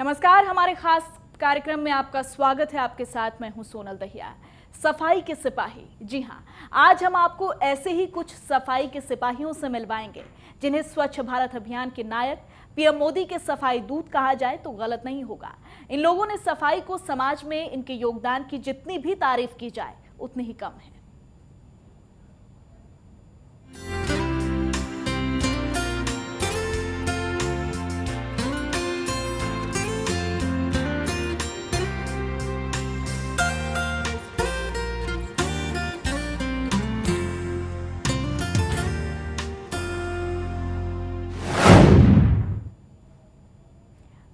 नमस्कार, हमारे खास कार्यक्रम में आपका स्वागत है। आपके साथ मैं हूं सोनल दहिया। सफाई के सिपाही, जी हां, आज हम आपको ऐसे ही कुछ सफाई के सिपाहियों से मिलवाएंगे जिन्हें स्वच्छ भारत अभियान के नायक पीएम मोदी के सफाई दूत कहा जाए तो गलत नहीं होगा। इन लोगों ने सफाई को समाज में इनके योगदान की जितनी भी तारीफ की जाए उतनी ही कम है।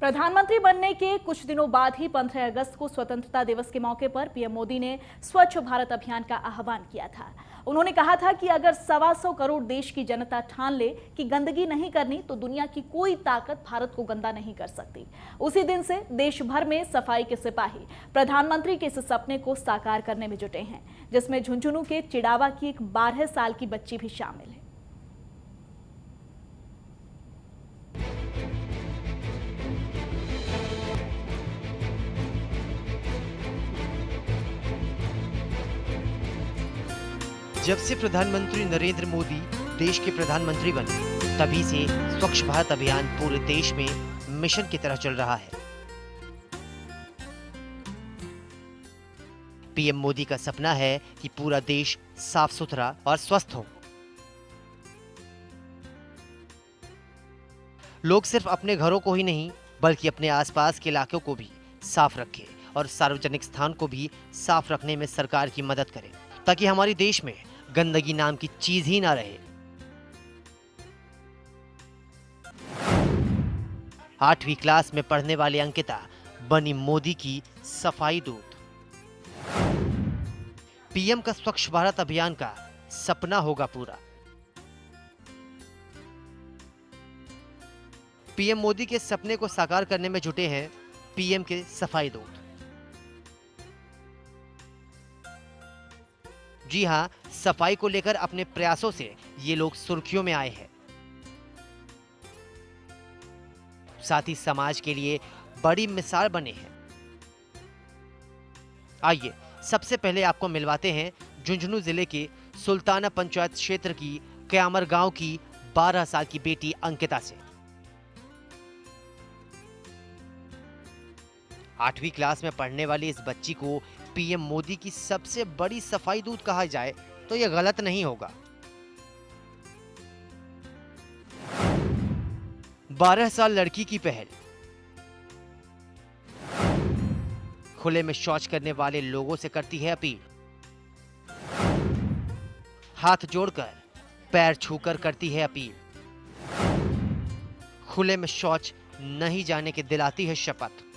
प्रधानमंत्री बनने के कुछ दिनों बाद ही 15 अगस्त को स्वतंत्रता दिवस के मौके पर पीएम मोदी ने स्वच्छ भारत अभियान का आह्वान किया था। उन्होंने कहा था कि अगर 125 करोड़ देश की जनता ठान ले कि गंदगी नहीं करनी तो दुनिया की कोई ताकत भारत को गंदा नहीं कर सकती। उसी दिन से देश भर में सफाई के सिपाही प्रधानमंत्री के इस सपने को साकार करने में जुटे हैं, जिसमें झुंझुनू के चिड़ावा की एक 12 साल की बच्ची भी शामिल है। जब से प्रधानमंत्री नरेंद्र मोदी देश के प्रधानमंत्री बने, तभी से स्वच्छ भारत अभियान पूरे देश में मिशन की तरह चल रहा है। पीएम मोदी का सपना है कि पूरा देश साफ सुथरा और स्वस्थ हो। लोग सिर्फ अपने घरों को ही नहीं बल्कि अपने आसपास के इलाकों को भी साफ रखें और सार्वजनिक स्थान को भी साफ रखने में सरकार की मदद करें, ताकि हमारे देश में गंदगी नाम की चीज ही ना रहे। 8वीं क्लास में पढ़ने वाली अंकिता बनी मोदी की सफाई दूत। पीएम का स्वच्छ भारत अभियान का सपना होगा पूरा। पीएम मोदी के सपने को साकार करने में जुटे हैं पीएम के सफाई दूत। जी हां, सफाई को लेकर अपने प्रयासों से ये लोग सुर्खियों में आए हैं। साथ ही समाज के लिए बड़ी मिसाल बने हैं। आइए सबसे पहले आपको मिलवाते हैं झुंझुनू जिले के सुल्ताना पंचायत क्षेत्र की क्यामर गांव की 12 साल की बेटी अंकिता से। 8वीं क्लास में पढ़ने वाली इस बच्ची को पीएम मोदी की सबसे बड़ी सफाई दूत कहा जाए तो यह गलत नहीं होगा। 12 साल लड़की की पहल। खुले में शौच करने वाले लोगों से करती है अपील। हाथ जोड़कर पैर छूकर करती है अपील। खुले में शौच नहीं जाने की दिलाती है शपथ।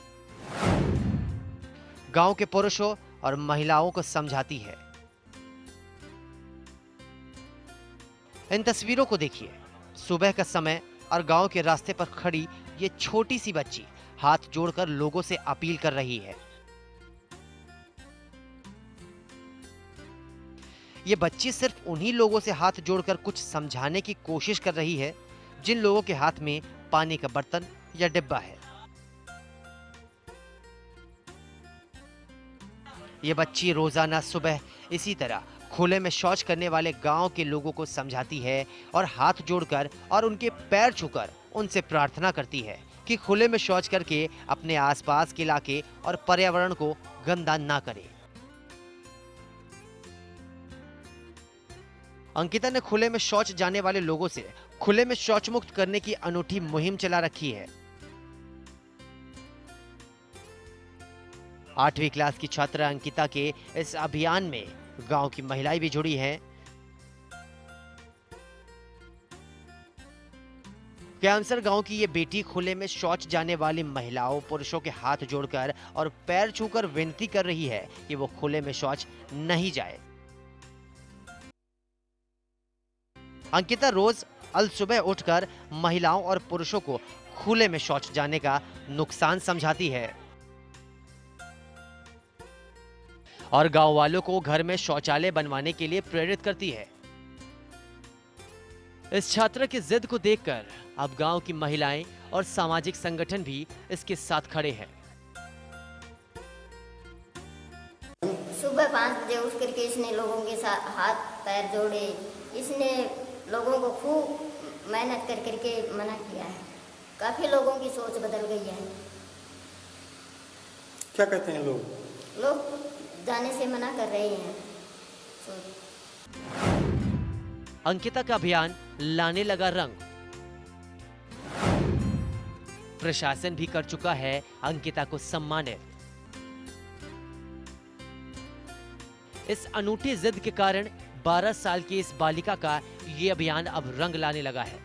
गांव के पुरुषों और महिलाओं को समझाती है। इन तस्वीरों को देखिए। सुबह का समय और गांव के रास्ते पर खड़ी ये छोटी सी बच्ची हाथ जोड़कर लोगों से अपील कर रही है। ये बच्ची सिर्फ उन्हीं लोगों से हाथ जोड़कर कुछ समझाने की कोशिश कर रही है जिन लोगों के हाथ में पानी का बर्तन या डिब्बा है। ये बच्ची रोजाना सुबह इसी तरह खुले में शौच करने वाले गांव के लोगों को समझाती है और हाथ जोड़कर और उनके पैर छूकर उनसे प्रार्थना करती है कि खुले में शौच करके अपने आसपास के इलाके और पर्यावरण को गंदा ना करें। अंकिता ने खुले में शौच जाने वाले लोगों से खुले में शौच मुक्त करने की अनूठी मुहिम चला रखी है। 8वीं क्लास की छात्रा अंकिता के इस अभियान में गांव की महिलाएं भी जुड़ी हैं। कैंसर गांव की ये बेटी खुले में शौच जाने वाली महिलाओं पुरुषों के हाथ जोड़कर और पैर छूकर विनती कर रही है कि वो खुले में शौच नहीं जाए। अंकिता रोज अल सुबह उठकर महिलाओं और पुरुषों को खुले में शौच जाने का नुकसान समझाती है और गांव वालों को घर में शौचालय बनवाने के लिए प्रेरित करती है। इस छात्रा की जिद को देखकर अब गांव की महिलाएं और सामाजिक संगठन भी इसके साथ खड़े हैं। सुबह 5 बजे उठ करके इसने लोगों के साथ हाथ पैर जोड़े, इसने लोगों को खूब मेहनत कर करके मना किया है। काफ़ी लोगों की सोच बदल गई है। क्या कहते हैं लोग? लोग जाने से मना कर रहे हैं। अंकिता का अभियान लाने लगा रंग। प्रशासन भी कर चुका है अंकिता को सम्मानित। इस अनूठी जिद के कारण 12 साल की इस बालिका का ये अभियान अब रंग लाने लगा है।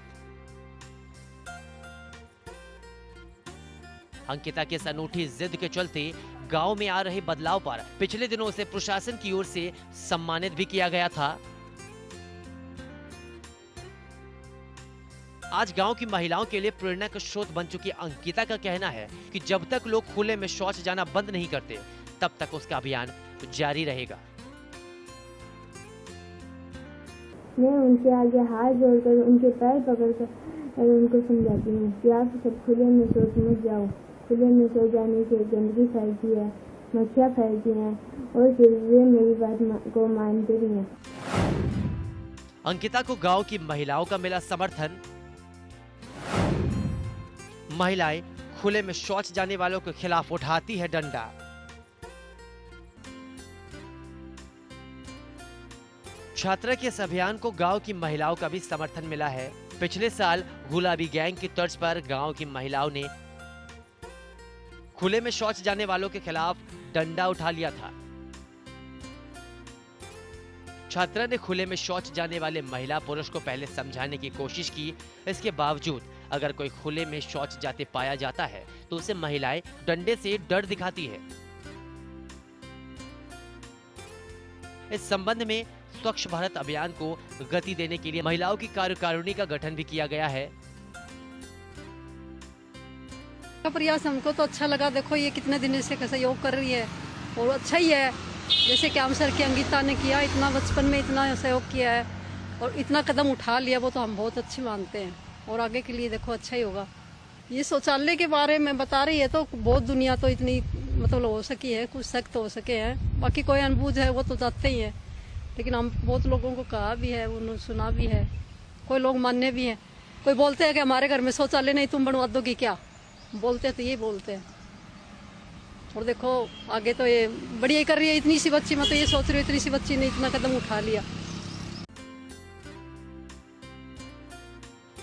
अंकिता के इस अनूठी जिद के चलते गांव में आ रहे बदलाव पर पिछले दिनों उसे प्रशासन की ओर से सम्मानित भी किया गया था। आज गांव की महिलाओं के लिए प्रेरणा का स्रोत बन चुकी अंकिता का कहना है कि जब तक लोग खुले में शौच जाना बंद नहीं करते, तब तक उसका अभियान जारी रहेगा। मैं उनके आगे हाथ जोड़कर उनके पैर पकड़कर उनको समझाती हूँ कि आप सब खुले में शौच मत जाओ। खुले में शौच जाने से गंदगी फैलती है, मक्खियाँ फैलती हैं और फिर वे मेरी बात को मानते भी हैं। अंकिता को गांव की महिलाओं का मिला समर्थन। महिलाएं खुले में शौच जाने वालों के खिलाफ उठाती है डंडा। छात्रा के इस अभियान को गांव की महिलाओं का भी समर्थन मिला है। पिछले साल गुलाबी गैंग की तर्ज पर गांव की महिलाओं ने खुले में शौच जाने वालों के खिलाफ डंडा उठा लिया था। छात्रा ने खुले में शौच जाने वाले महिला पुरुष को पहले समझाने की कोशिश की। इसके बावजूद अगर कोई खुले में शौच जाते पाया जाता है तो उसे महिलाएं डंडे से डर दिखाती है। इस संबंध में स्वच्छ भारत अभियान को गति देने के लिए महिलाओं की कार्यकारिणी का गठन भी किया गया है। का प्रयास हमको तो अच्छा लगा। देखो ये कितने दिन से सहयोग कर रही है और अच्छा ही है। जैसे कि हम सर की अंकिता ने किया, इतना बचपन में इतना सहयोग किया है और इतना कदम उठा लिया, वो तो हम बहुत अच्छी मानते हैं और आगे के लिए देखो अच्छा ही होगा। ये शौचालय के बारे में बता रही है तो बहुत दुनिया तो इतनी मतलब हो सकी है, कुछ सख्त हो सके हैं। बाकी कोई अनबूझ है वो तो जाते ही है, लेकिन हम बहुत लोगों को कहा भी है, उन्होंने सुना भी है, कोई लोग मानने भी हैं। कोई बोलते हैं कि हमारे घर में शौचालय नहीं, तुम बनवा दोगी क्या, बोलते हैं तो ये बोलते हैं। और देखो आगे तो ये बढ़िया ही कर रही है। इतनी सी बच्ची, मैं तो ये सोच रही हूँ इतनी सी बच्ची ने इतना कदम उठा लिया।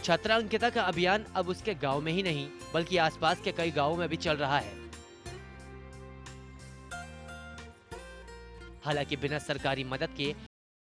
छात्रा अंकिता का अभियान अब उसके गांव में ही नहीं बल्कि आसपास के कई गांवों में भी चल रहा है। हालांकि बिना सरकारी मदद के